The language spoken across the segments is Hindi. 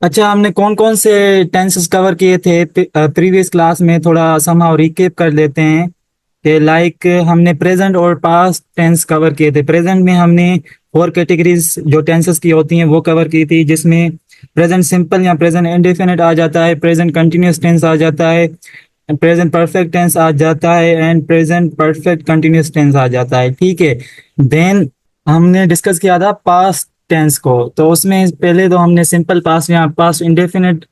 अच्छा, हमने कौन कौन से टेंसेस कवर किए थे प्रीवियस क्लास में? थोड़ा समहाउ रिकेप कर लेते हैं कि लाइक हमने प्रेजेंट और पास्ट टेंस कवर किए थे। प्रेजेंट में हमने फोर कैटेगरीज जो टेंसेस की होती हैं वो कवर की थी, जिसमें प्रेजेंट सिंपल या प्रेजेंट इंडेफिनिट आ जाता है, प्रेजेंट कंटिन्यूस टेंस आ जाता है, प्रेजेंट परफेक्ट टेंस आ जाता है and present perfect continuous tense आ जाता है। ठीक है। देन हमने डिस्कस किया था पास्ट टेंस को, तो उसमें पहले तो हमने सिंपल पास्ट या पास्ट इंडेफिनिट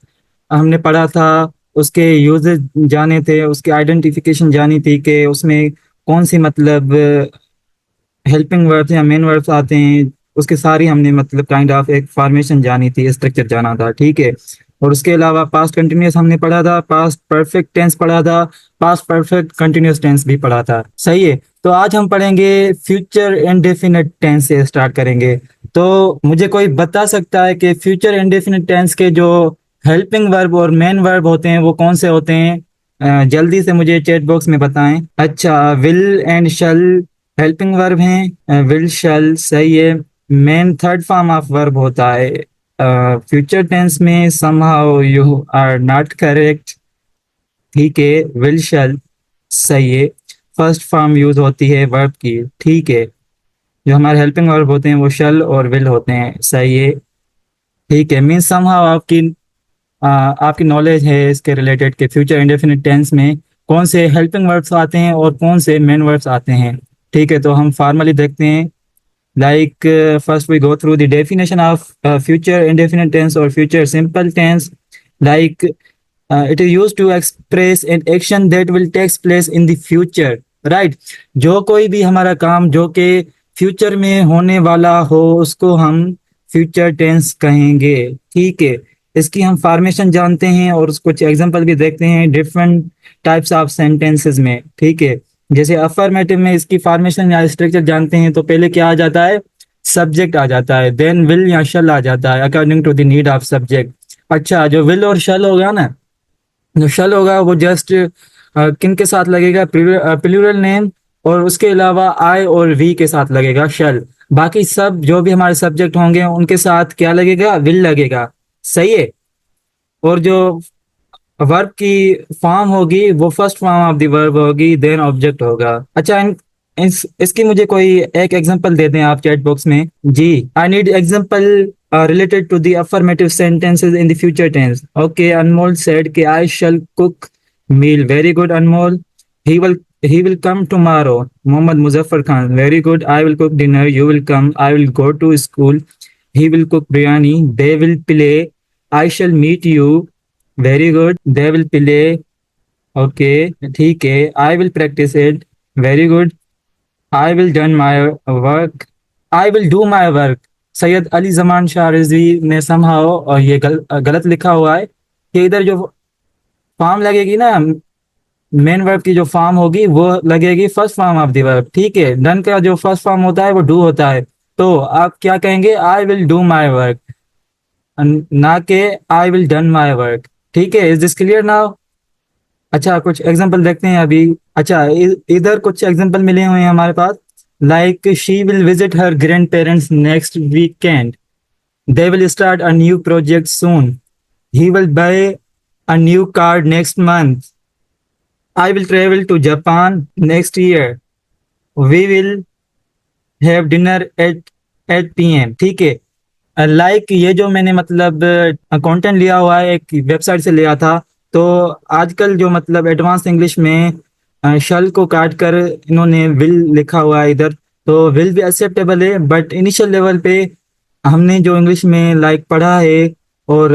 हमने पढ़ा था। उसके यूजेस जाने थे, उसकी आइडेंटिफिकेशन जानी थी कि उसमें कौन सी मतलब हेल्पिंग वर्ब्स या मेन वर्ब्स आते हैं। उसके सारी हमने मतलब काइंड ऑफ एक फॉर्मेशन जानी थी, स्ट्रक्चर जाना था। ठीक है। और उसके अलावा पास्ट कंटिन्यूस हमने पढ़ा था, पास्ट परफेक्ट टेंस पढ़ा था, पास्ट परफेक्ट कंटिन्यूस टेंस भी पढ़ा था। सही है। तो आज हम पढ़ेंगे फ्यूचर इंडेफिनिट टेंस से स्टार्ट करेंगे। तो मुझे कोई बता सकता है कि फ्यूचर इंडेफिनिट टेंस के जो हेल्पिंग वर्ब और मेन वर्ब होते हैं वो कौन से होते हैं? जल्दी से मुझे चैट बॉक्स में बताएं। अच्छा, will and shall helping verb हैं, विल शल सही है। Main third form of verb होता है फ्यूचर टेंस में। Somehow you are not correct. ठीक है, विल शल सही है। फर्स्ट फॉर्म यूज होती है वर्ब की। ठीक है। जो हमारे हेल्पिंग वर्ब होते हैं वो शल और विल होते हैं। सही है। ठीक है, मीन्स समहाउ आपकी नॉलेज है इसके रिलेटेड के फ्यूचर इंडेफिनिट टेंस में कौन से हेल्पिंग वर्ब्स आते हैं और कौन से मेन वर्ब्स आते हैं। ठीक है, तो हम फॉर्मली देखते हैं। Like first we go through the definition of future indefinite tense or future simple tense. Like it is used to express an action that will take place in the future. Right? जो कोई भी हमारा काम जो कि फ्यूचर में होने वाला हो उसको हम फ्यूचर टेंस कहेंगे। ठीक है। इसकी हम फॉर्मेशन जानते हैं और कुछ एग्जांपल भी देखते हैं डिफरेंट टाइप्स ऑफ सेंटेंसेस में। ठीक है। जैसे अफर्मेटिव में इसकी फॉर्मेशन या स्ट्रक्चर जानते हैं तो पहले क्या आ जाता है? सब्जेक्ट आ जाता है, देन विल या शल आ जाता है according to the need of subject. अच्छा, जो विल और शल होगा ना, जो शल होगा वो जस्ट किन के साथ लगेगा? प्लूरल नेम और उसके अलावा आई और वी के साथ लगेगा शल। बाकी सब जो भी हमारे सब्जेक्ट होंगे उनके साथ क्या लगेगा? विल लगेगा। सही है। और जो वर्ब की फॉर्म होगी वो first form of the verb होगी, देन ऑब्जेक्ट होगा। अच्छा, इसकी मुझे कोई एक एग्जांपल दे दें आप चैट बॉक्स में। जी, I need example related to the affirmative sentences in the future tense. Okay, Anmol said कि I shall cook meal. Very good Anmol. He will come tomorrow. Mohammad Muzaffar Khan. Very good. I will cook dinner. You will come. I will go to school. He will cook biryani. They will play. I shall meet you. Very good. They will play. Okay. ठीक है। I will practice it. Very good. I will done my work. I will do my work. Syed Ali Zaman Shah Rizvi ने समहाउ और ये गलत लिखा हुआ है कि इधर जो फॉर्म लगेगी ना, मेन वर्ब की जो फॉर्म होगी वो लगेगी first form of the verb. ठीक है। डन का जो फर्स्ट फॉर्म होता है वो डू होता है। तो आप क्या कहेंगे? I will do my work, ना के I will done my work. ठीक है। Is this clear now? अच्छा, कुछ एग्जांपल देखते हैं अभी। अच्छा, इधर कुछ एग्जांपल मिले हुए हैं हमारे पास। Like she will visit her grandparents next weekend. They will start a new project soon. He will buy a new car next month. I will travel to Japan next year. We will have dinner at 8 PM। ठीक है। लाइक ये जो मैंने मतलब कंटेंट लिया हुआ है एक वेबसाइट से लिया था। तो आजकल जो मतलब एडवांस इंग्लिश में शल को काट कर इन्होंने विल लिखा हुआ है इधर। तो विल भी एक्सेप्टेबल है, बट इनिशियल लेवल पे हमने जो इंग्लिश में लाइक पढ़ा है और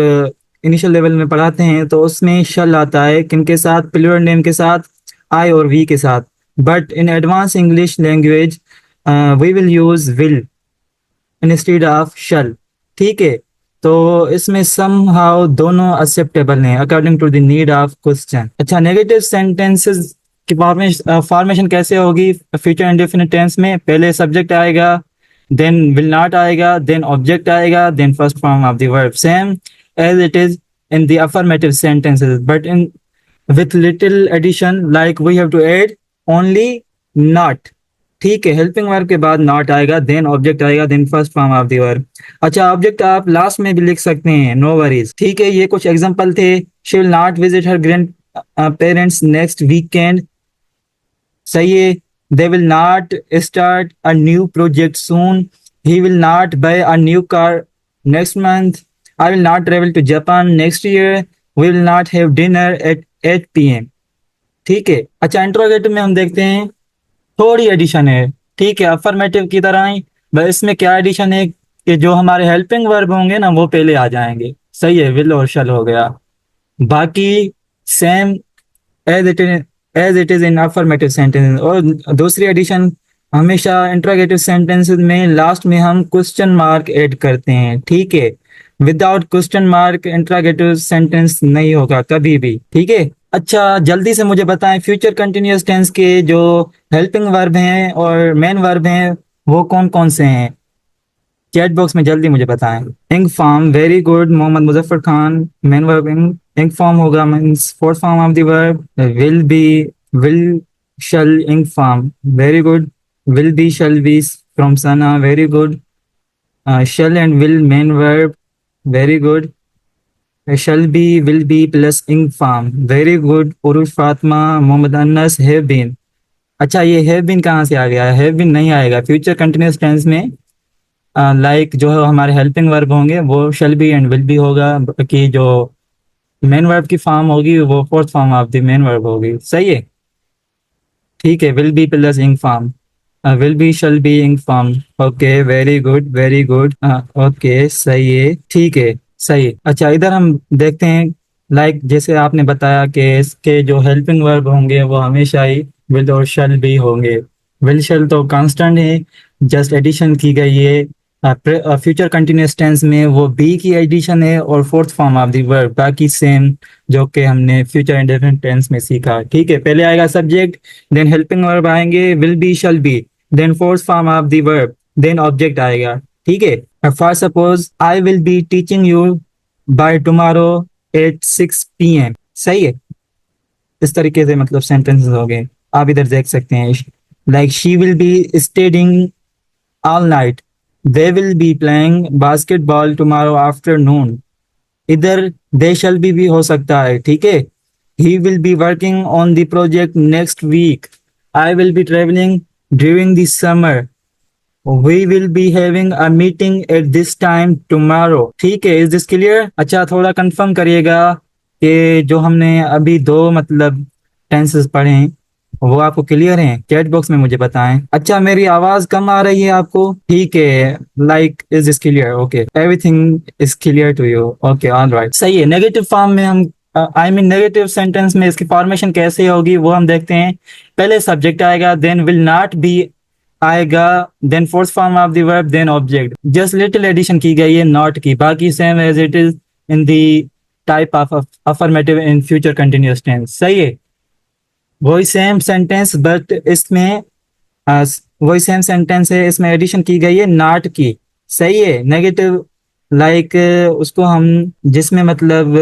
इनिशियल लेवल में पढ़ाते हैं तो उसमें शल आता है किनके साथ? प्लूरल नेम के साथ, आई और वी के साथ। But in advance English language we will use will instead of shall. ठीक है। तो इसमें सम हाउ दोनों एक्सेप्टेबल हैं according to the need of question. अच्छा, नेगेटिव सेंटेंसेस की फॉर्मेशन कैसे होगी फ्यूचर इंडेफिनिट टेंस में? पहले सब्जेक्ट आएगा, देन विल नॉट आएगा, देन ऑब्जेक्ट आएगा, then first form of the verb, same as it is in the affirmative sentences, but in with little addition like we have to add only not। ठीक है, हेल्पिंग वर्ब के बाद नॉट आएगा, देन ऑब्जेक्ट आएगा, then first form of the verb. अच्छा, ऑब्जेक्ट आप लास्ट में भी लिख सकते हैं, नो वरीज। ठीक है, ये कुछ एग्जांपल थे। She will not visit her grandparents next weekend. सही है। They will not start a new project soon. He will not buy a new car next month. I will not travel to Japan next year. We will not have dinner at 8 PM। ठीक है। अच्छा, इंट्रोगेटिव में हम देखते हैं थोड़ी एडिशन है। ठीक है, अफर्मेटिव की तरह ही, बस इसमें क्या एडिशन है कि जो हमारे हेल्पिंग वर्ब होंगे ना वो पहले आ जाएंगे। सही है, विल और शल हो गया। बाकी same as it is in affirmative sentence. और दूसरी एडिशन, हमेशा इंट्रोगेटिव सेंटेंसेस में लास्ट में हम क्वेश्चन मार्क ऐड करते हैं। ठीक है, without question mark interrogative sentence नहीं होगा कभी भी। ठीक है। अच्छा, जल्दी से मुझे बताएं फ्यूचर कंटिन्यूअस टेंस के जो हेल्पिंग वर्ब हैं और मेन वर्ब हैं वो कौन कौन से हैं, चैट बॉक्स में जल्दी मुझे बताएं। Ing form, very good Mohammad Muzaffar Khan. Main verb ing form होगा, means fourth form of the verb. Will be, will shall ing form, very good. Will be shall be from Sana, very good. Shall and will main verb, very good. Shall be, will be plus ing form, very good. Uruf Fatima, Mohammad Anas, have been. अच्छा, ये हैव बीन कहाँ से आ गया है? हैव बीन नहीं आएगा फ्यूचर कंटिन्यूअस टेंस में। लाइक जो हमारे हेल्पिंग वर्ब होंगे वो shall be and will be होगा। कि जो मेन वर्ब की फॉर्म होगी वो fourth form of the main verb होगी। सही है। ठीक है, will be plus ing form, will be shall be ing form. Okay, very good very good. Okay, सही है। ठीक है, सही है। अच्छा, इधर हम देखते हैं, लाइक जैसे आपने बताया कि इसके जो हेल्पिंग वर्ब होंगे वो हमेशा ही विल और शैल बी होंगे। विल शैल तो कांस्टेंट है, जस्ट एडिशन की गई है। फ्यूचर कंटिन्यूअस टेंस में वो बी की एडिशन है और fourth form of the verb, बाकी सेम जो कि हमने फ्यूचर इंडेफिनिट टेंस में सीखा। ठीक है, पहले आएगा सब्जेक्ट, देन हेल्पिंग वर्ब आएंगे, will be shall be, then fourth form of the verb, then object आएगा। ठीक है। For suppose I will be teaching you by tomorrow at 6 PM। सही है। इस तरीके से मतलब सेंटेंसेस हो गए, आप इधर देख सकते हैं। Like she will be studying all night, they will be playing basketball tomorrow afternoon. इधर दे शैल भी हो सकता है। ठीक है। He will be working on the project next week. I will be travelling during the summer. We will be having a meeting at this time tomorrow. ठीक है, इज दिस क्लियर? अच्छा, थोड़ा कंफर्म करिएगा कि जो हमने अभी दो मतलब टेंसेस पढ़े हैं वो आपको क्लियर हैं, चैट बॉक्स में मुझे बताएं। अच्छा, मेरी आवाज कम आ रही है आपको? ठीक है, like is this clear? Okay, everything is clear to you? Okay, all right, सही है। नेगेटिव फॉर्म में हम आई मीन नेगेटिव सेंटेंस में इसकी फॉर्मेशन कैसे होगी वो हम देखते हैं। पहले सब्जेक्ट आएगा, देन विल नॉट बी आएगा, then fourth form of the verb, then object. Just little addition की गई है नॉट की, बाकी same as it is in the type of affirmative in future continuous tense. सही है, वही सेम सेंटेंस बट इसमें वही सेम सेंटेंस है, इसमें एडिशन की गई है नॉट की। सही है। नेगेटिव लाइक उसको हम जिसमें मतलब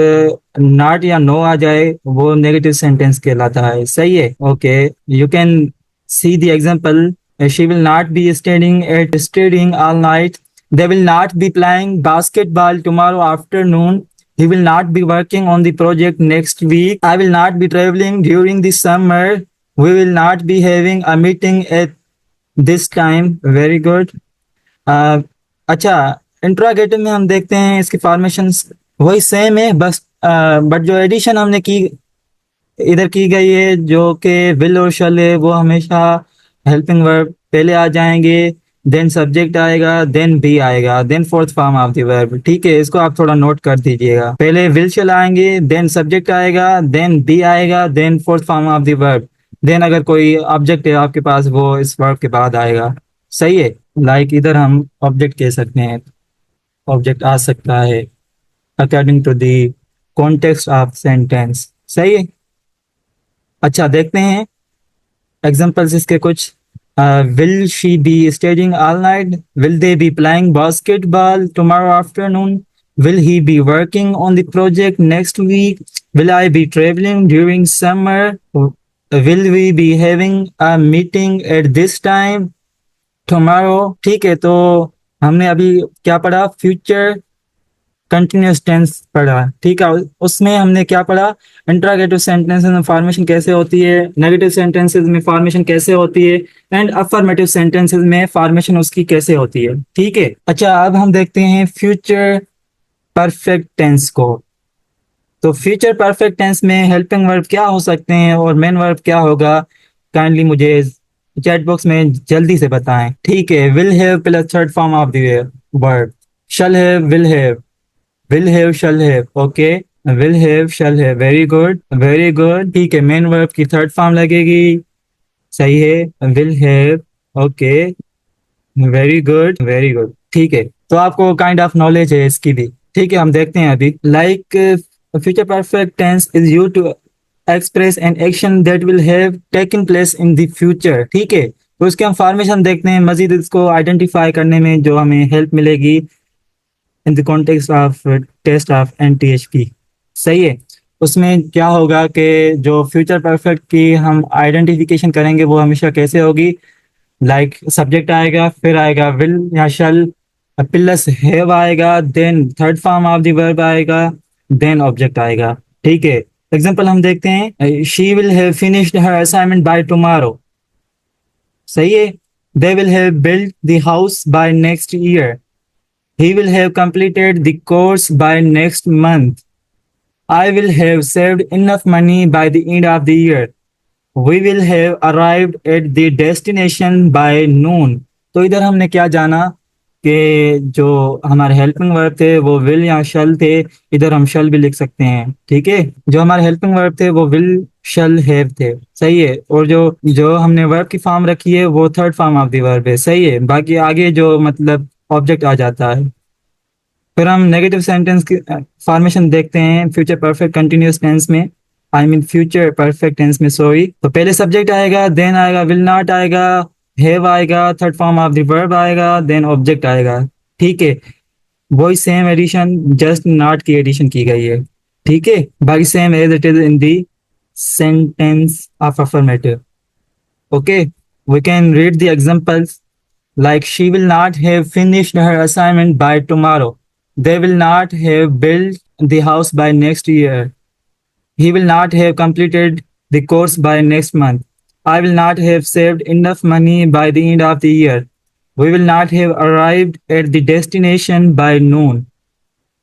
नॉट या नो आ जाए वो नेगेटिव सेंटेंस कहलाता है। सही है। Okay, you can see the example. She will not B studying all night. They will not B playing basketball tomorrow afternoon. He will not be working on the project next week. I will not be traveling during the summer. We will not be having a meeting at this time. Very good. अच्छा, इंट्रोगेटिव में हम देखते हैं इसकी फॉर्मेशंस वही सेम है, बस बट जो एडिशन हमने की इधर की गई है जो कि विल और शल है वो हमेशा हेल्पिंग वर्ब पहले आ जाएंगे, देन सब्जेक्ट आएगा, देन बी आएगा, then fourth form of the verb. ठीक है, इसको आप थोड़ा नोट कर दीजिएगा। पहले विल शल आएंगे, देन सब्जेक्ट आएगा, देन बी आएगा, then fourth form of the verb, then अगर कोई ऑब्जेक्ट है आपके पास वो इस वर्ब के बाद आएगा। सही है। लाइक इधर हम ऑब्जेक्ट कह सकते हैं, ऑब्जेक्ट आ सकता है according to the context of sentence. सही है। अच्छा, देखते हैं एग्जांपल्स इसके कुछ। Will she be studying all night, will they be playing basketball tomorrow afternoon, will he be working on the project next week, will I be travelling during summer, will we be having a meeting at this time tomorrow. ठीक है, तो हमने अभी क्या पढ़ा, फ्यूचर कंटिन्यूस टेंस पढ़ा। ठीक है, उसमें हमने क्या पढ़ा, इंट्रोगेटिव सेंटेंसेस में फॉर्मेशन कैसे होती है, नेगेटिव सेंटेंसेस में फॉर्मेशन कैसे होती है, एंड अफर्मेटिव सेंटेंसेस में फॉर्मेशन उसकी कैसे होती है। ठीक है, अच्छा अब हम देखते हैं फ्यूचर परफेक्ट टेंस को। तो फ्यूचर परफेक्ट टेंस में हेल्पिंग वर्ब क्या हो सकते हैं और मेन वर्ब क्या होगा, काइंडली मुझे चैट बॉक्स में जल्दी से बताएं। ठीक है, will have plus third form of the verb, shall have, will have, shall have. Okay, will have, shall have, very good very good. ठीक है, मेन वर्ब की थर्ड फॉर्म लगेगी, सही है, will have. Okay, very good very good. ठीक है, तो आपको काइंड ऑफ नॉलेज है इसकी भी। ठीक है, हम देखते हैं अभी। Like future perfect tense is used to express an action that will have taken place in the future. ठीक है, तो इसके हम फॉर्मेशन देखते हैं, मजीद इसको आइडेंटिफाई करने में जो हमें हेल्प मिलेगी in the context of test of NTHP। सही है, उसमें क्या होगा कि जो फ्यूचर परफेक्ट की हम आइडेंटिफिकेशन करेंगे वो हमेशा कैसे होगी, लाइक सब्जेक्ट आएगा, फिर आएगा विल या शल, प्लस हैव आएगा, then third form of the verb आएगा, देन ऑब्जेक्ट आएगा। ठीक है, एग्जांपल हम देखते हैं, she will have finished her assignment by tomorrow. सही है, they will have built the house by next year, he will have completed the course by next month, I will have saved enough money by the end of the year, we will have arrived at the destination by noon। तो इधर हमने क्या जाना कि जो हमारे हेल्पिंग वर्ब थे वो विल या शल थे, इधर हम शल भी लिख सकते हैं। ठीक है, जो हमारे हेल्पिंग वर्ब थे वो विल शल हैव थे। सही है, और जो जो हमने वर्ब की फॉर्म रखी है वो third form of the verb है। सही है, बाकी आगे जो मतलब ऑब्जेक्ट आ जाता है। फिर हम नेगेटिव सेंटेंस की फॉर्मेशन देखते हैं फ्यूचर परफेक्ट कंटिन्यूअस टेंस में, I mean future perfect tense में, सॉरी। तो पहले सब्जेक्ट आएगा, देन आएगा विल नॉट आएगा, हैव आएगा, third form of the verb आएगा, देन ऑब्जेक्ट आएगा। ठीक है, वही सेम एडिशन, जस्ट नॉट की एडिशन की गई है। ठीक है, बाकी same as it is in the sentence of affirmative. Okay, we can read the examples like she will not have finished her assignment by tomorrow, they will not have built the house by next year, he will not have completed the course by next month, I will not have saved enough money by the end of the year, we will not have arrived at the destination by noon।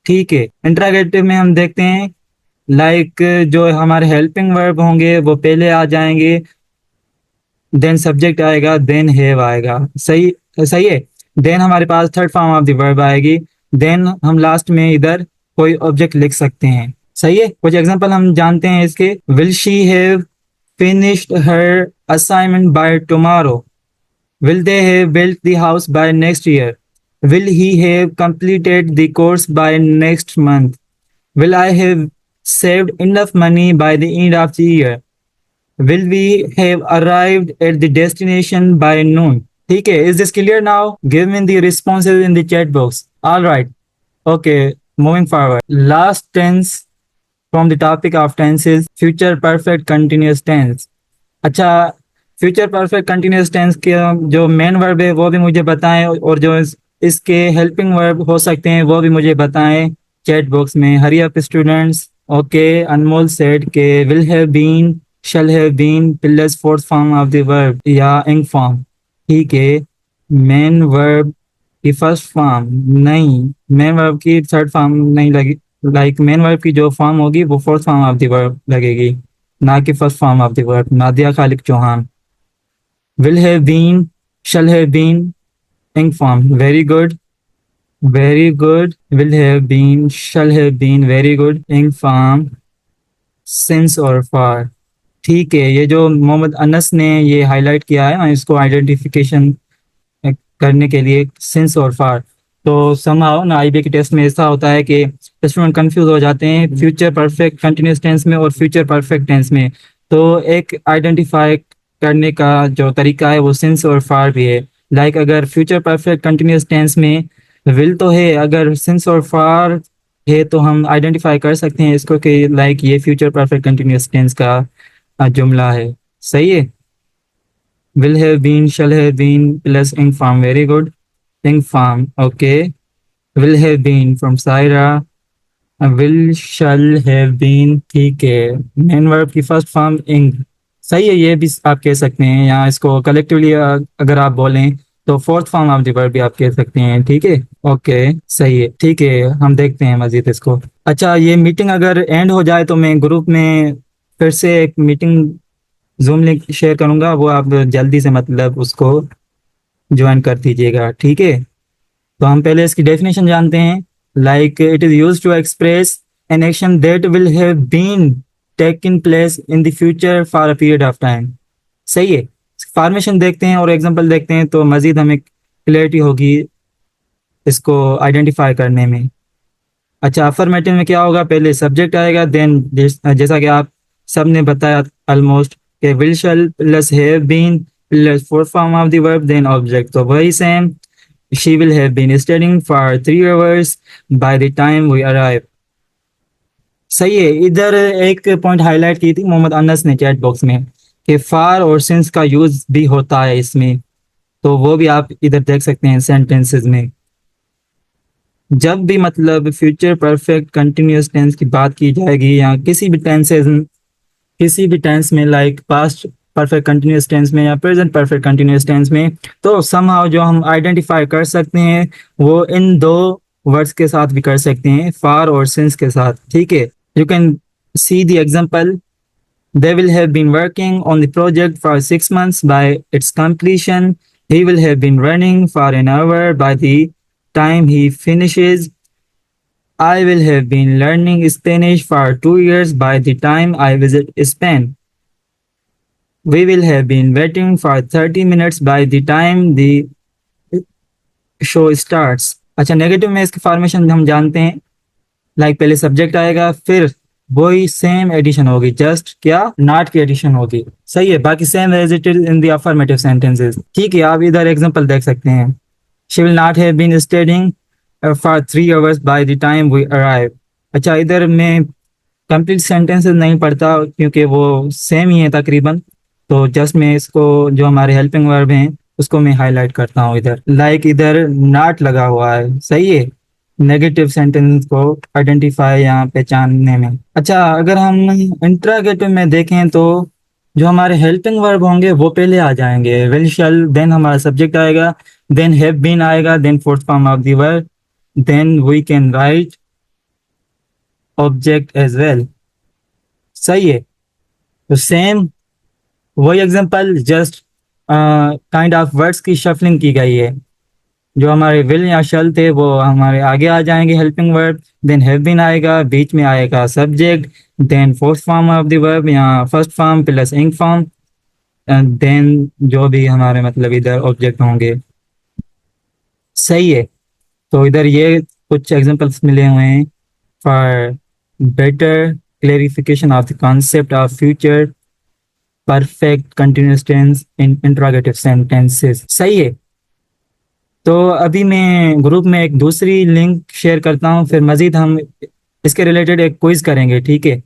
ठीक है, इंट्रागेटिव में हम देखते हैं लाइक जो हमारे हेल्पिंग वर्ब होंगे वो पहले आ जाएंगे, देन सब्जेक्ट आएगा, देन हैव आएगा। सही सही है, देन हमारे पास third form of the verb आएगी, देन हम लास्ट में इधर कोई ऑब्जेक्ट लिख सकते हैं। सही है, कुछ एग्जांपल हम जानते हैं इसके। Will she have finished her assignment by tomorrow, will they have built the house by next year, will he have completed the course by next month, will I have saved enough money by the end of the year, will we have arrived at the destination by noon। ठीक है, is this clear now? Give me the responses in the chat box। All right, okay, moving forward, last tense from the topic of tense is future perfect continuous tense। अच्छा, फ्यूचर परफेक्ट कंटिन्यूअस टेंस के जो मेन वर्ब है वो भी मुझे बताएं, और जो इसके हेल्पिंग वर्ब हो सकते हैं वो भी मुझे बताएं चैट बॉक्स में। Hurry up students. Okay, Anmol said के will have been, shall have been plus fourth form of the verb या इंग फॉर्म। ठीक है, मेन वर्ब की फर्स्ट फॉर्म नहीं, मेन वर्ब की थर्ड फॉर्म नहीं लगी, लाइक मेन वर्ब की जो फॉर्म होगी वो fourth form of the verb लगेगी, ना कि first form of the verb. Nadia Khaliq Chauhan. will have been, shall have been, ing form, very good very good, will have been, shall have been, very good, ing form, since और far। ठीक है, ये जो मोहम्मद अनस ने ये हाईलाइट किया है ना, इसको आइडेंटिफिकेशन करने के लिए सिंस और फार। तो समहाउ ना आईबी के टेस्ट में ऐसा होता है कि स्टूडेंट कंफ्यूज हो जाते हैं फ्यूचर परफेक्ट कंटिन्यूअस टेंस में और फ्यूचर परफेक्ट टेंस में। तो एक आइडेंटिफाई करने का जो तरीका है वो सिंस और फार भी है। लाइक अगर फ्यूचर परफेक्ट कंटिन्यूअस टेंस में विल तो है, अगर सिंस और फार है तो हम आइडेंटिफाई कर सकते हैं इसको कि लाइक ये फ्यूचर परफेक्ट कंटिन्यूअस टेंस का जुमला है। सही है। will have been, shall have been plus ing farm, very good, ing farm, okay, will have been from Saira, will shall have been, ठीक है, मेन वर्ब की फर्स्ट फॉर्म ing, सही है, ये भी आप कह सकते हैं, यहाँ इसको कलेक्टिवली अगर आप बोलें तो fourth form of the verb भी आप कह सकते हैं, ठीक है। ओके, सही है, ठीक है, हम देखते हैं मजीद इसको। अच्छा, ये मीटिंग अगर एंड हो जाए तो मैं ग्रुप में फिर से एक मीटिंग जूम लिंक शेयर करूंगा, वो आप जल्दी से मतलब उसको ज्वाइन कर दीजिएगा, ठीक है। तो हम पहले इसकी डेफिनेशन जानते हैं। Like it is used to express an action that will have been taken place in the future for a period of time. सही है। फॉर्मेशन देखते हैं और एग्जांपल देखते हैं तो मजीद हमें क्लियरिटी होगी इसको आइडेंटिफाई करने में। अच्छा, अफर्मेटिव में क्या होगा, पहले सब्जेक्ट आएगा, देन जैसा कि आप सब ने बताया ऑलमोस्ट कि will shall plus have been plus fourth form of the verb then object, तो वही same, she will have been studying for 3 hours by the time we arrive. सही है। इधर एक पॉइंट हाईलाइट की थी मोहम्मद अनस ने चैट बॉक्स में कि फार और सिंस का यूज भी होता है इसमें, तो वो भी आप इधर देख सकते हैं सेंटेंसेस में। जब भी मतलब फ्यूचर परफेक्ट कंटिन्यूअस टेंस की बात की जाएगी या किसी भी टेंस में, like past perfect continuous tense में या प्रेजेंट परफेक्ट कंटिन्यूअस टेंस में, तो समहाउ जो हम आइडेंटिफाई कर सकते हैं वो इन दो वर्ड्स के साथ भी कर सकते हैं, फार और सिंस के साथ, ठीक है। You can see the example, they will have been working on the project for 6 months. By its completion, he will have been running for an hour by the time he finishes. I will have been learning Spanish for 2 years by the time I visit Spain. We will have been waiting for 30 minutes by the time the show starts. अच्छा, नेगेटिव में इसकी फॉर्मेशन हम जानते हैं, लाइक पहले सब्जेक्ट आएगा, फिर वही सेम एडिशन होगी, जस्ट क्या नॉट की एडिशन होगी। सही है, बाकी same as it is in the affirmative sentences, ठीक है। आप इधर एग्जांपल देख सकते हैं, she will not have been studying for 3 hours by the time we arrive. अच्छा, इधर मैं कंप्लीट सेंटेंसेस नहीं पढ़ता क्योंकि वो सेम ही है तकरीबन, तो जस्ट मैं इसको जो हमारे हेल्पिंग वर्ब हैं उसको मैं हाईलाइट करता हूँ इधर, लाइक इधर नॉट लगा हुआ है। सही है, नेगेटिव सेंटेंस को आइडेंटिफाई या पहचानने में। अच्छा, अगर हम इंट्रागेटिव में देखें तो जो हमारे हेल्पिंग वर्ब होंगे वो पहले आ जाएंगे, विल शैल, देन हमारा सब्जेक्ट आएगा, देन हैव बीन आएगा, then fourth form of the verb, then we can write object as well. सही है। तो सेम वही example, just kind of words की शफलिंग की गई है। जो हमारे विल या शल थे वो हमारे आगे आ जाएंगे helping verb, then have been आएगा, बीच में आएगा subject, then fourth form of the verb या first form plus ing form, then जो भी हमारे मतलब इधर ऑब्जेक्ट होंगे। सही है। तो इधर ये कुछ एग्जांपल्स मिले हुए हैं for better clarification of the concept of future perfect continuous tense in interrogative sentences. सही है। तो अभी मैं ग्रुप में एक दूसरी लिंक शेयर करता हूँ, फिर मजीद हम इसके रिलेटेड एक क्विज करेंगे, ठीक है।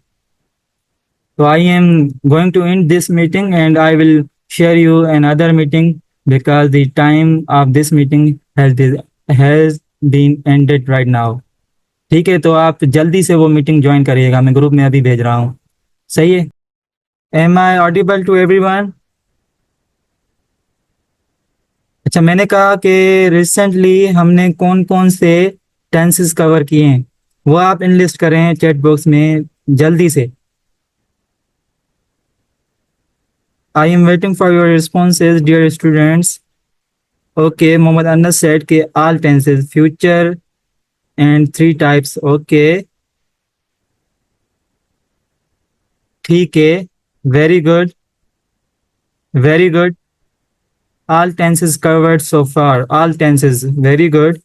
तो I am going to end this meeting and I will share you an other meeting because the time of this meeting has been ended right now. ठीक है, तो आप जल्दी से वो मीटिंग ज्वाइन करिएगा, मैं ग्रुप में अभी भेज रहा हूँ। सही है। Am I audible to everyone? अच्छा, मैंने कहा कि रिसेंटली हमने कौन कौन से टेंसेस कवर किए हैं वो आप इनलिस्ट करें चैट बॉक्स में जल्दी से। I am waiting for your responses dear students. Okay, Mohammad Anas said के all tenses, future and 3 types. Okay, ठीक है, very good, very good. All tenses covered so far. All tenses. Very good.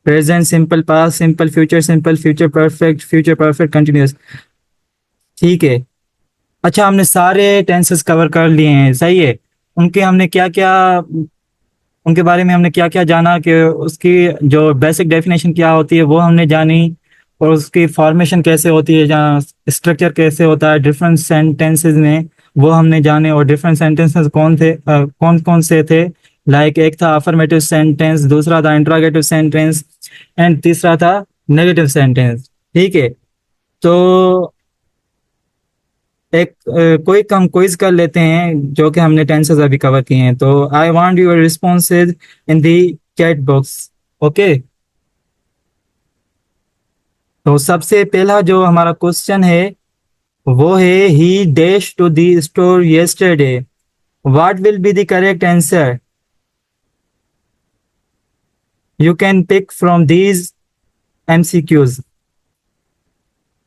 Present simple, past simple, future perfect, continuous. ठीक है। अच्छा, हमने सारे टेंसेस कवर कर लिए हैं, सही है। उनके हमने क्या क्या उनके बारे में हमने क्या क्या जाना कि उसकी जो बेसिक डेफिनेशन क्या होती है वो हमने जानी, और उसकी फॉर्मेशन कैसे होती है, जहाँ स्ट्रक्चर कैसे होता है डिफरेंट सेंटेंसेस में, वो हमने जाने। और डिफरेंट सेंटेंसेस कौन थे, कौन कौन से थे, लाइक एक था अफर्मेटिव सेंटेंस, दूसरा था इंट्रोगेटिव सेंटेंस, एंड तीसरा था नेगेटिव सेंटेंस। ठीक है, तो एक कोई हम क्विज कर लेते हैं जो कि हमने टेंसेस अभी कवर किए हैं। तो I want your responses in the chat box. Okay, तो सबसे पहला जो हमारा क्वेश्चन है वो है, he dash to the store yesterday, what will be the correct answer? You can pick from these MCQs.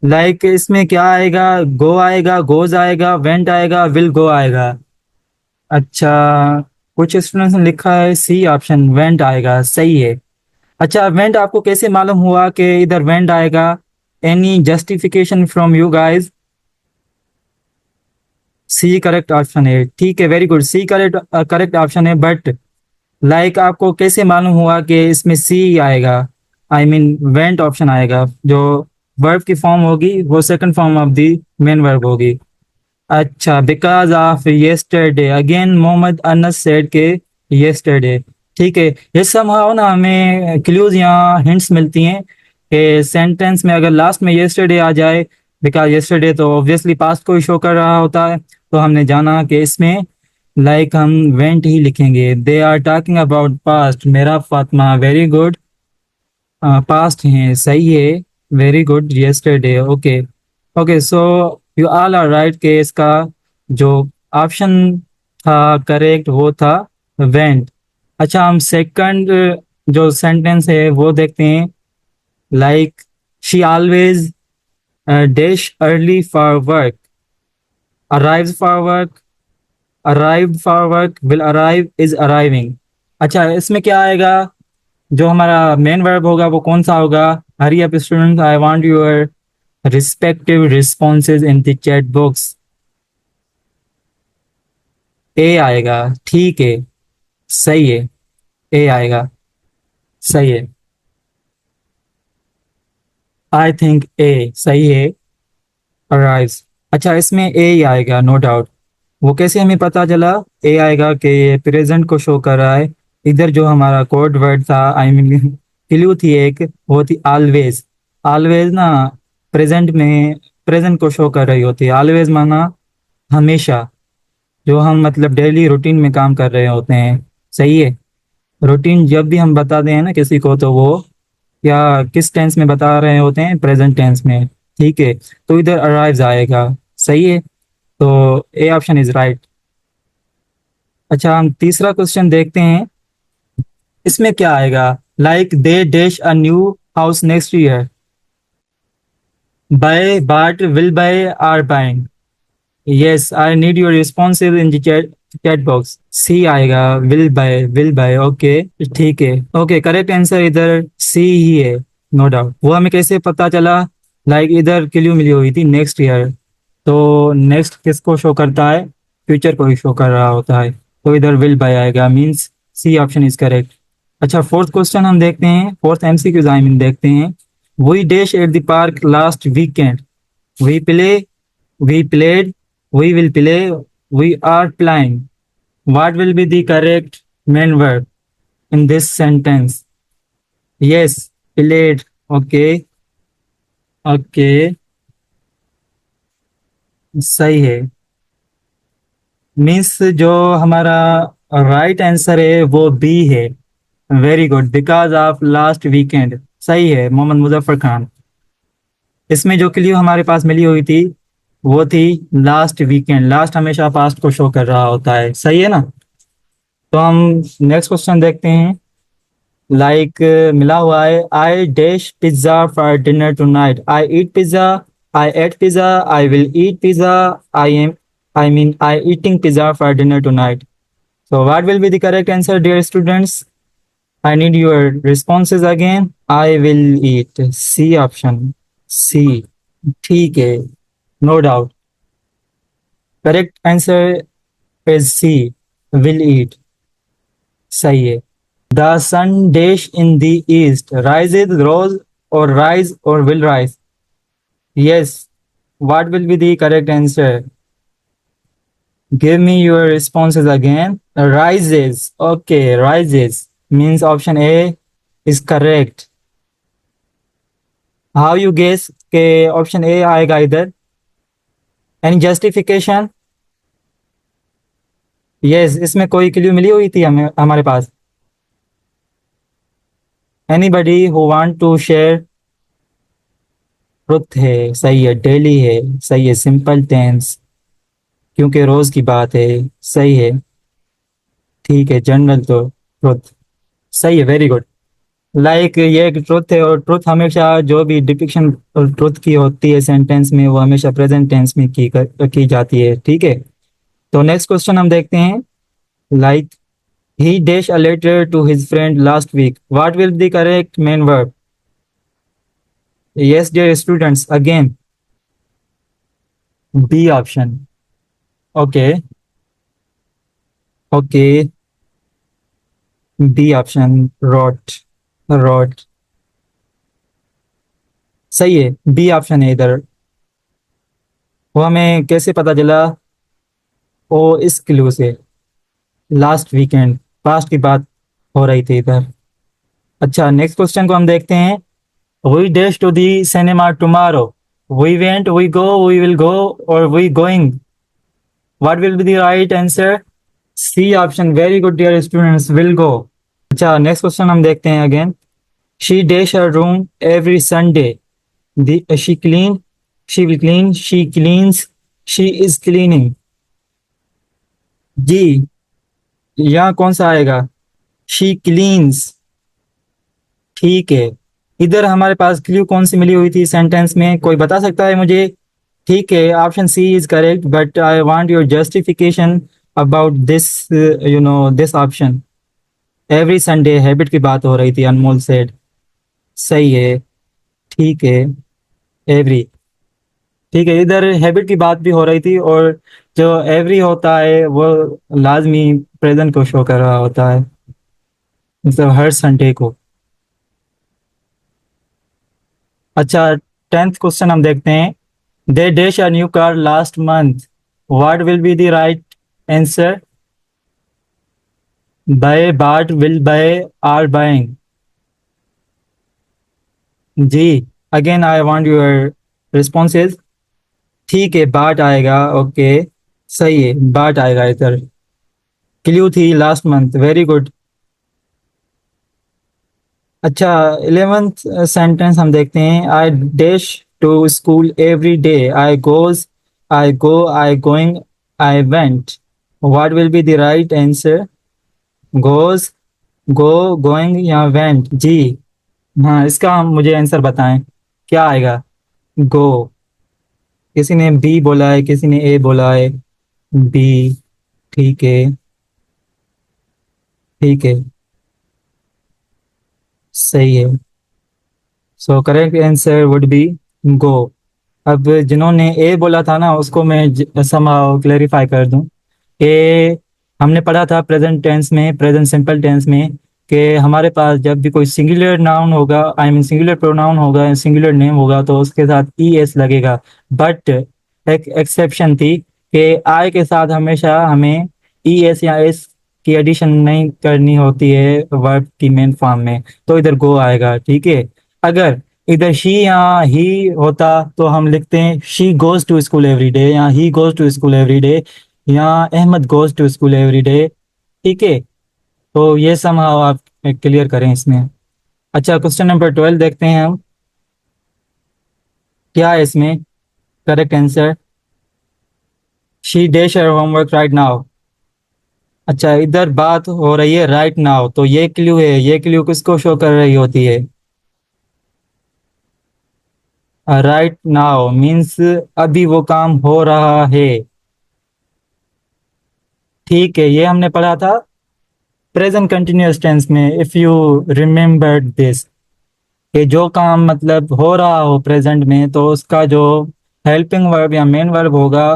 Like इसमें क्या आएगा, गो आएगा, गोज आएगा, वेंट आएगा, विल गो आएगा। अच्छा, कुछ स्टूडेंट्स ने लिखा है सी ऑप्शन, वेंट आएगा। सही है। अच्छा, वेंट आपको कैसे मालूम हुआ कि इधर वेंट आएगा? Any justification from you guys? C correct option है। ठीक है, very good, C correct correct option है। बट लाइक आपको कैसे मालूम हुआ कि इसमें सी आएगा? आई मीन वेंट ऑप्शन आएगा। जो वर्ब की फॉर्म होगी वो second form of the main verb होगी। अच्छा, because of yesterday, again Mohammad Anas said के येस्टरडे। ठीक है, ये सब ना हमें क्लूज यहाँ हिंट्स मिलती हैं कि सेंटेंस में अगर लास्ट में येस्टरडे आ जाए, बिकॉज येस्टरडे तो ऑब्वियसली पास्ट को ही शो कर रहा होता है, तो हमने जाना कि इसमें लाइक हम वेंट ही लिखेंगे। They are talking about past, मेरा फातिमा, वेरी गुड, पास्ट है, सही है, very good, yesterday. Okay, okay, so you all are right के इसका जो ऑप्शन था करेक्ट वो था वेंट। अच्छा, हम सेकंड जो सेंटेंस है वो देखते हैं। Like she always dash early for work, arrives for work, arrived for work, will arrive, is arriving. अच्छा, इसमें क्या आएगा? जो हमारा मेन वर्ब होगा वो कौन सा होगा? Hurry up student, I want your respective responses in the chat box. A आएगा। ठीक है, सही है, ए आएगा, सही है। आई थिंक ए सही है, अराइव्स। अच्छा, इसमें ए ही आएगा, नो डाउट। वो कैसे हमें पता चला ए आएगा कि ये प्रेजेंट को शो कर रहा है? इधर जो हमारा कोड वर्ड था, आई मीन क्लू थी एक, वो थी ऑलवेज। ऑलवेज ना प्रेजेंट में प्रेजेंट को शो कर रही होती है। ऑलवेज माना हमेशा, जो हम मतलब डेली रूटीन में काम कर रहे होते हैं। सही है, रूटीन जब भी हम बताते हैं ना किसी को, तो वो क्या किस टेंस में बता रहे होते हैं? प्रेजेंट टेंस में। ठीक है, तो इधर अराइव्स आएगा। सही है, तो ए ऑप्शन इज राइट। अच्छा, हम तीसरा क्वेश्चन देखते हैं। इसमें क्या आएगा? Like they dash a new house next year, buy, bought, will buy, are buying. Yes, I need your responsive in the chat box. C आएगा, will buy, will buy. Okay, ठीक है, ओके, करेक्ट आंसर इधर सी ही है, नो डाउट। वो हमें कैसे पता चला? लाइक इधर क्लू मिली हुई थी नेक्स्ट ईयर, तो नेक्स्ट किसको शो करता है? फ्यूचर को ही शो कर रहा होता है, तो इधर विल बाय आएगा, means C option is correct. अच्छा, फोर्थ क्वेश्चन हम देखते हैं, फोर्थ एमसीक्यूज आई मीन देखते हैं। We dash at the park last weekend, we play, we played, we will play, we are playing. What will be the correct main verb in this sentence? Yes, played. Okay, okay, सही है। मीन्स जो हमारा राइट आंसर है वो बी है। Very good, because of last weekend. सही है, मोहम्मद मुजफ्फर खान। इसमें जो क्लियो हमारे पास मिली हुई थी वो थी लास्ट वीकेंड। लास्ट हमेशा पास्ट को शो कर रहा होता है। सही है ना? तो हम नेक्स्ट क्वेश्चन देखते हैं। लाइक मिला हुआ है, I dash pizza for dinner tonight, I eat pizza, I ate pizza, I will eat pizza, I mean I eating pizza for dinner tonight. So what will be the correct answer dear students? I need your responses again. I will eat, C option, C. ठीक है, no doubt, correct answer is C, will eat. सही है। The sun dash in the east, rises, rose, or rise or will rise? Yes. What will be the correct answer? Give me your responses again. Rises. Okay, rises means option A is correct. How you guess के option A आएगा इधर? Any justification? Yes, इसमें कोई क्लू मिली हुई थी हमें हमारे पास? Anybody who want to share? Truth है, सही है, डेली है, सही है, सिंपल टेंस क्योंकि रोज की बात है, सही है, ठीक है, जनरल तो ट्रुथ, सही है, वेरी गुड। लाइक ये एक ट्रुथ है और ट्रुथ हमेशा जो भी डिपिक्शन ट्रुथ की होती है सेंटेंस में वो हमेशा प्रेजेंट टेंस में की जाती है, ठीक है। तो नेक्स्ट क्वेश्चन हम देखते हैं। Like he dash a letter to his friend last week, what will be correct main verb? Yes dear students, again B option. Okay, okay, B option, wrote, wrote, सही है, बी ऑप्शन है इधर। वो हमें कैसे पता चला? वो इस क्लू से, लास्ट वीकेंड, पास्ट की बात हो रही थी इधर। अच्छा, नेक्स्ट क्वेश्चन को हम देखते हैं। We dash to the cinema tomorrow, we went, we go, we will go और we going, what will be the right answer? C option, very good dear students, will go. अच्छा, नेक्स्ट क्वेश्चन हम देखते हैं again. She dash her room every Sunday, she clean, she will clean, she cleans, she is cleaning. जी, यहाँ कौन सा आएगा? शी क्लीन्स, ठीक है। इधर हमारे पास क्लू कौन सी मिली हुई थी सेंटेंस में, कोई बता सकता है मुझे? ठीक है, option C is correct, but I want your justification about this, this option. Every Sunday habit की बात हो रही थी, अनमोल सेड, सही है, ठीक है, एवरी, ठीक है, इधर हैबिट की बात भी हो रही थी और जो एवरी होता है वो लाजमी प्रेजेंट को शो कर रहा होता है, मतलब हर संडे को। अच्छा, 10th क्वेश्चन हम देखते हैं। They dash a new car last month, what will be the right answer? Buy, bought, will buy, are buying. जी, again I want your responses. ठीक है, बाट आएगा, ओके, सही है, बाट आएगा इधर, क्ल्यू थी लास्ट मंथ, वेरी गुड। अच्छा, 11th सेंटेंस हम देखते हैं। I dash to school every day, I goes, I go, I going, I went, what will be the right answer? Goes, go, going या वेंट? जी, हाँ, इसका हम मुझे आंसर बताएं, क्या आएगा? गो। किसी ने बी बोला है, किसी ने ए बोला है, बी, ठीक है, ठीक है, सही है, so correct answer would be go. अब जिन्होंने ए बोला था ना उसको मैं समहाउ क्लेरिफाई कर दूं। ए हमने पढ़ा था प्रेजेंट टेंस में, प्रेजेंट सिंपल टेंस में, कि हमारे पास जब भी कोई सिंगुलर नाउन होगा, आई मीन सिंगुलर प्रोनाउन होगा, सिंगुलर नेम होगा तो उसके साथ ई एस लगेगा। बट एक एक्सेप्शन थी कि आई के साथ हमेशा हमें ई एस या एस की एडिशन नहीं करनी होती है वर्ब की मेन फॉर्म में, तो इधर गो आएगा, ठीक है। अगर इधर शी या ही होता तो हम लिखते हैं she goes to school every day या he goes to school every day या Ahmad goes to school every day, ठीक है। तो ये समहाउ आप क्लियर करें इसमें। अच्छा, क्वेश्चन नंबर 12 देखते हैं हम, क्या है इसमें correct answer? She dash her homework right now. अच्छा, इधर बात हो रही है राइट नाउ, तो ये क्ल्यू है, ये क्ल्यू किसको शो कर रही होती है? राइट नाउ मीन्स अभी वो काम हो रहा है, ठीक है, ये हमने पढ़ा था प्रेजेंट कंटिन्यूअस टेंस में, इफ यू रिमेम्बर दिस, कि जो काम मतलब हो रहा हो प्रेजेंट में तो उसका जो हेल्पिंग वर्ब या मेन वर्ब होगा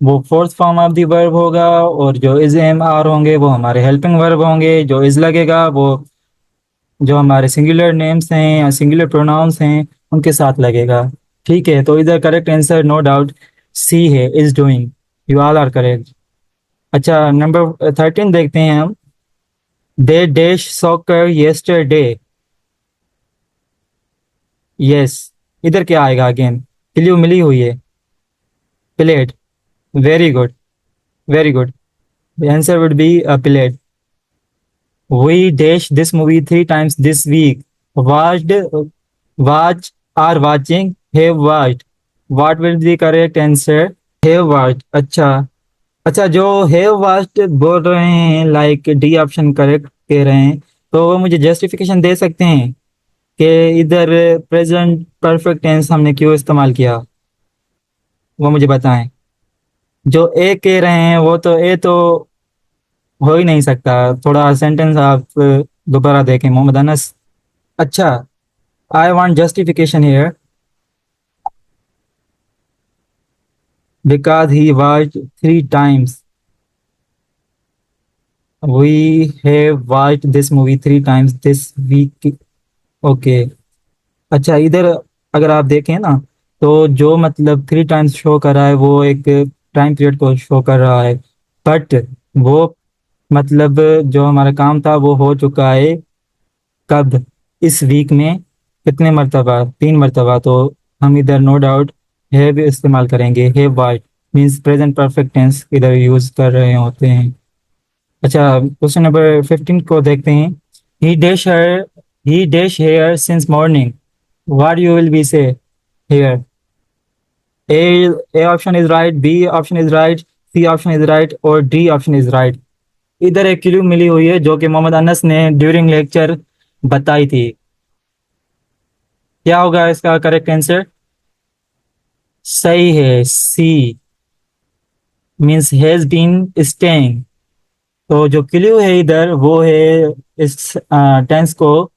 वो fourth form of the verb होगा, और जो इज एम आर होंगे वो हमारे हेल्पिंग वर्ब होंगे, जो इज लगेगा वो जो हमारे सिंगुलर नेम्स हैं या सिंगुलर प्रोनाउंस हैं उनके साथ लगेगा। ठीक है, तो इधर correct answer no doubt C है, is doing. You all are correct. अच्छा, नंबर 13 देखते हैं हम। They dash soccer yesterday. Yes, इधर क्या आएगा अगेन? क्ल्यू मिली हुई है। Played. Very good, very good. The answer would be a plate. We dash this movie 3 times this week. Watched, watch, are watching, have watched. What will be the correct answer? Have watched. अच्छा, अच्छा, जो have watched बोल रहे हैं, लाइक डी ऑप्शन करेक्ट कह रहे हैं, तो वो मुझे जस्टिफिकेशन दे सकते हैं कि इधर प्रेजेंट परफेक्ट टेंस हमने क्यों इस्तेमाल किया? वो मुझे बताएं। जो ए कह रहे हैं वो तो ए तो हो ही नहीं सकता। थोड़ा सेंटेंस आप दोबारा देखें, मोहम्मद अनस। अच्छा, I want justification here because he watched 3 times। We have watched this movie 3 times this week. Okay. अच्छा, इधर अगर आप देखें ना, तो जो मतलब 3 times शो कर रहा है वो एक टाइम पीरियड को शो कर रहा है, बट वो मतलब जो हमारा काम था वो हो चुका है कब? इस वीक में। कितने मरतबा? 3 मरतबा। तो हम इधर नो डाउट हैव इस्तेमाल करेंगे। Have what means present perfect tense इधर यूज कर रहे होते हैं। अच्छा, क्वेश्चन नंबर 15 को देखते हैं। He dash here, he dash here since morning. What you will be say here? A option is right, B option is right, C option is right और डी ऑप्शन इज राइट। इधर एक क्लू मिली हुई है जो कि मोहम्मद अनस ने ड्यूरिंग लेक्चर बताई थी। क्या होगा इसका करेक्ट आंसर? सही है, C means has been staying. तो जो क्लू है इधर वो है इस टेंस को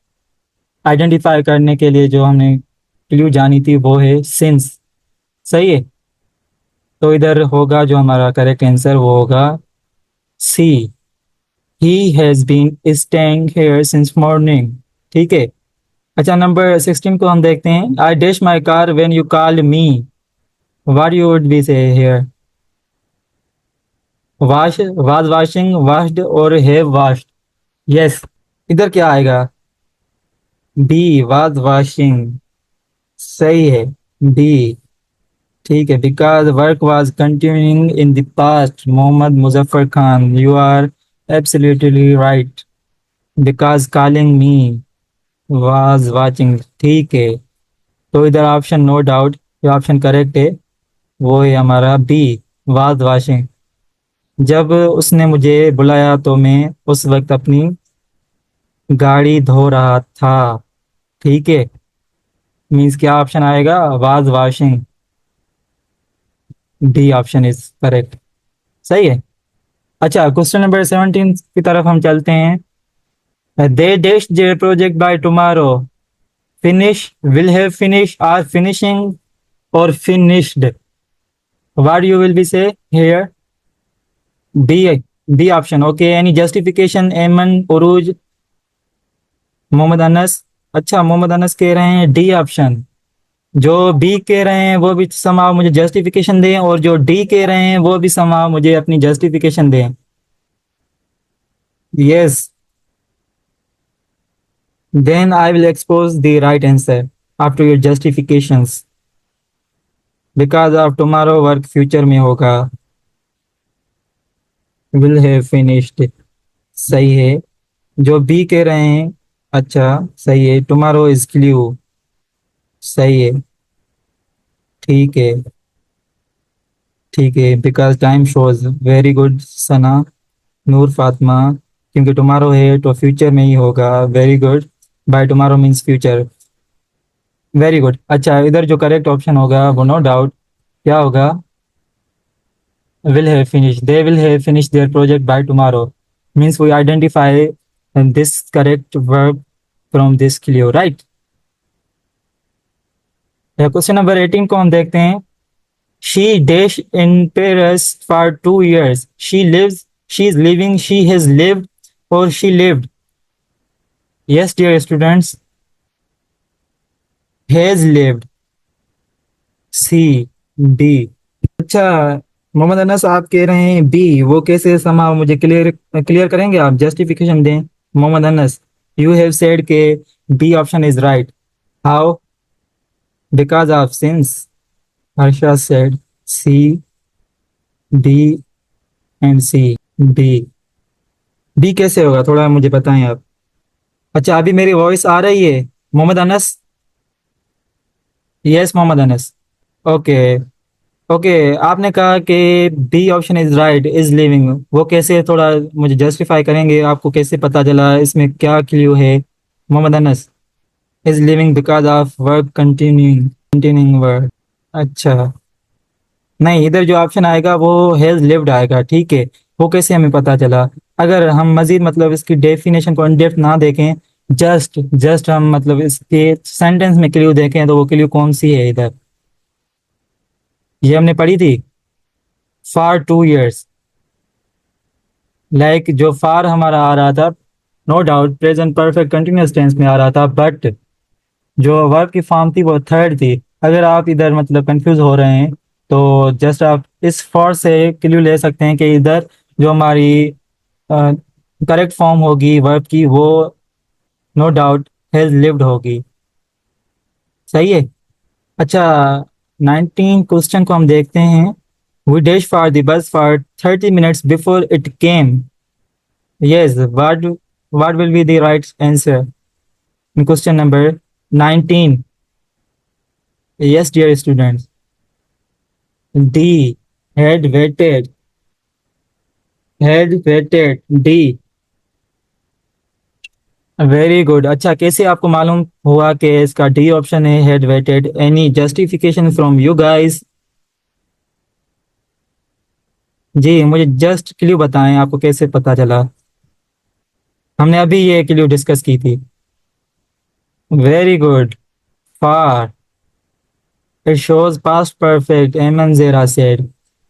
आइडेंटिफाई करने के लिए जो हमने क्लू जानी थी वो है सिंस। सही है, तो इधर होगा जो हमारा करेक्ट आंसर वो होगा C, he has been staying here since morning. ठीक है। अच्छा, नंबर 16 को हम देखते हैं। I dash my car when you called me. What you would be say here? Wash, was washing, washed और हैव वाश्ड। यस, इधर क्या आएगा? B was washing. सही है, बी। ठीक है, because work was continuing in the past, Mohammad Muzaffar Khan, you are absolutely right. Because calling me was watching. ठीक है, तो इधर ऑप्शन नो डाउट जो ऑप्शन करेक्ट है वो है हमारा बी, वाज वाशिंग। जब उसने मुझे बुलाया तो मैं उस वक्त अपनी गाड़ी धो रहा था। ठीक है, मीन्स क्या ऑप्शन आएगा? Was washing. D option is correct. सही है। अच्छा, क्वेश्चन नंबर 17 की तरफ हम चलते हैं। They dash their project by tomorrow. Finish, will have finish, are finishing और finished. What you will be say here? B, B option. Okay, any justification Eman Urooj? Mohammad Anas. अच्छा, मोहम्मद अनस कह रहे हैं डी ऑप्शन। जो बी कह रहे हैं वो भी समाव मुझे जस्टिफिकेशन दें, और जो डी कह रहे हैं वो भी समाव मुझे अपनी जस्टिफिकेशन दें। Yes, then I will expose the right answer after your justifications. Because of tomorrow work future में होगा। Will have finished. सही है, जो बी कह रहे हैं। अच्छा, सही है, टुमारो इज क्ल्यू। सही है। ठीक है, ठीक है, because time shows. Very good Sana, Noor Fatima. क्योंकि टुमारो है तो फ्यूचर में ही होगा। Very good, by tomorrow means future. Very good. अच्छा, इधर जो करेक्ट ऑप्शन होगा वो नो डाउट क्या होगा? Will have finish, they will have finish their project by tomorrow. Means we identify this correct verb from this clue, right? Question number 18 को हम देखते हैं। She dash in Paris for 2 years। She lives, she is living, she has lived और she lived. Yes, dear students, has lived. C, D. अच्छा, मोहम्मद अनस आप कह रहे हैं बी, वो कैसे समा, मुझे क्लियर क्लियर करेंगे आप, जस्टिफिकेशन दें। Mohammad Anas, you have said के B option is right. How? Because of since. Harsha said C, D and C. B, B कैसे होगा, थोड़ा मुझे बताएं आप। अच्छा, अभी मेरी वॉइस आ रही है Mohammad Anas? Yes Mohammad Anas. Okay. Okay, आपने कहा कि B option is right, is living, वो कैसे, थोड़ा मुझे जस्टिफाई करेंगे, आपको कैसे पता चला, इसमें क्या क्ल्यू है Mohammad Anas? Is living because of work continuing, continuing work. अच्छा, नहीं, इधर जो ऑप्शन आएगा वो हैज लिव्ड आएगा, ठीक है। वो कैसे हमें पता चला? अगर हम मजीद मतलब इसकी डेफिनेशन को इन डेप्थ ना देखें, जस्ट जस्ट हम मतलब इसके सेंटेंस में क्ल्यू देखें, तो वो क्ल्यू कौन सी है इधर? ये हमने पढ़ी थी, फॉर 2 years। लाइक जो फार हमारा आ रहा था, no doubt present perfect continuous tense में आ रहा था, बट जो वर्ब की फॉर्म थी वो थर्ड थी। अगर आप इधर मतलब कंफ्यूज हो रहे हैं, तो जस्ट आप इस फॉर से क्ल्यू ले सकते हैं कि इधर जो हमारी करेक्ट फॉर्म होगी वर्ब की, वो नो डाउट हैज लिव्ड होगी। सही है। अच्छा, 19 क्वेश्चन को हम देखते हैं। We dash for the bus for 30 minutes before it came. Yes, what will be the right answer in question number 19? Yes, dear students. D, had waited, had waited, D। Very good. अच्छा, कैसे आपको मालूम हुआ कि इसका डी ऑप्शन है, had waited? Any justification from you guys? जी, मुझे जस्ट क्ल्यू बताएं, आपको कैसे पता चला? हमने अभी ये क्ल्यू डिस्कस की थी। Very good. Far, it shows past perfect, Ayman Zera said,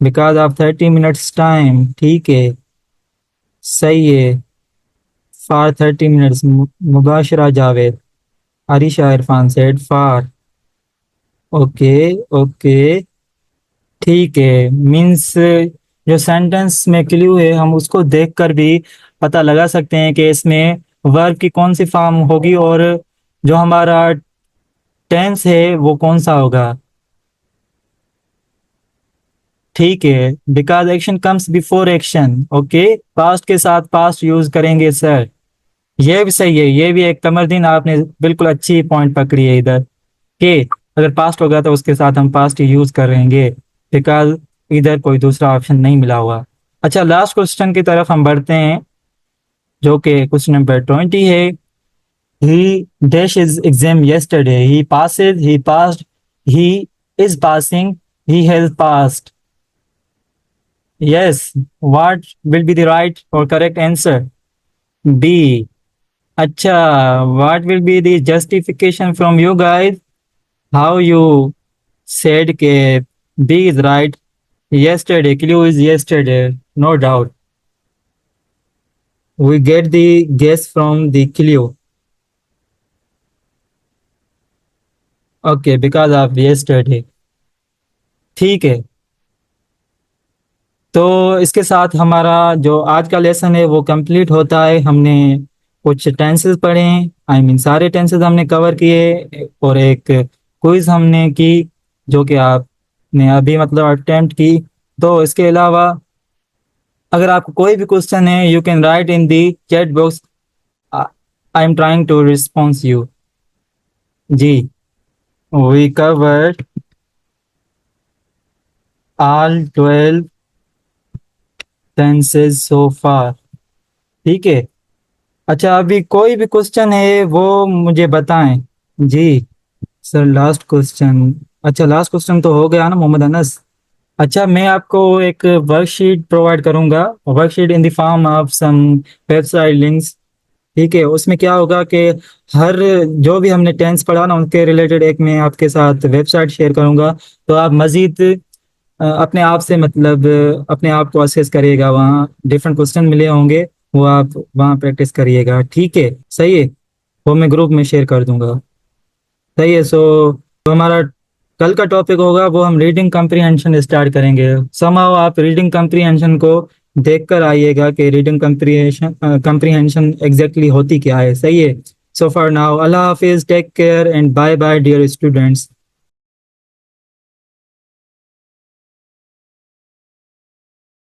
because of 30 minutes time। ठीक है, सही है। For 30 minutes, Mubashra Javed, Arisha Irfan said for. Okay, okay, ठीक है। मीन्स जो सेंटेंस में क्ल्यू है, हम उसको देखकर भी पता लगा सकते हैं कि इसमें वर्ब की कौन सी फॉर्म होगी, और जो हमारा टेंस है वो कौन सा होगा। ठीक है, because action comes before action. Okay, past के साथ पास्ट यूज करेंगे सर। ये भी सही है, ये भी एक कमरदीन, आपने बिल्कुल अच्छी पॉइंट पकड़ी है इधर, कि अगर पास्ट होगा तो उसके साथ हम पास्ट ही यूज करेंगे, बिकॉज इधर कोई दूसरा ऑप्शन नहीं मिला हुआ। अच्छा, लास्ट क्वेश्चन की तरफ हम बढ़ते हैं, जो कि क्वेश्चन नंबर 20 है। He dash is exam yesterday, he passes, he passed, he is passing, he has passed। Yes, what will be the right or correct answer? B। अच्छा, what will be the justification from you guys? How you said के B is right? Yesterday, clue is yesterday, no doubt. We get the guess from the clue. Okay, because of yesterday। ठीक है, तो इसके साथ हमारा जो आज का लेसन है वो कंप्लीट होता है। हमने कुछ टेंसेस पढ़े हैं, आई मीन सारे टेंसेस हमने कवर किए, और एक क्विज हमने की, जो कि आपने अभी मतलब अटेम्प्ट की। तो इसके अलावा अगर आपको कोई भी क्वेश्चन है, you can write in the chat box, I am trying to response you. जी, we cover all 12 tenses so far. ठीक है। अच्छा, अभी कोई भी क्वेश्चन है वो मुझे बताएं। जी सर, लास्ट क्वेश्चन। अच्छा, लास्ट क्वेश्चन तो हो गया ना मोहम्मद अनस? अच्छा, मैं आपको एक वर्कशीट प्रोवाइड करूंगा, worksheet in the form of some website links. ठीक है, उसमें क्या होगा कि हर जो भी हमने टेंस पढ़ा ना, उनके रिलेटेड एक मैं आपके साथ वेबसाइट शेयर करूंगा। तो आप मजीद अपने आप से मतलब अपने आप को असेस करिएगा, वहाँ डिफरेंट क्वेश्चन मिले होंगे, वो आप वहाँ प्रैक्टिस करिएगा। ठीक है, सही है। वो मैं ग्रुप में शेयर कर दूंगा। सही है। तो हमारा कल का टॉपिक होगा वो हम रीडिंग कम्प्रीहेंशन स्टार्ट करेंगे। समहाउ आप रीडिंग कम्प्रीहेंशन को देख कर आइएगा कि रीडिंग कम्प्रीहेंशन कम्प्रीहेंशन एग्जैक्टली होती क्या है। सही है। सो फॉर नाउ अल्लाह हाफिज, take care and bye bye dear students.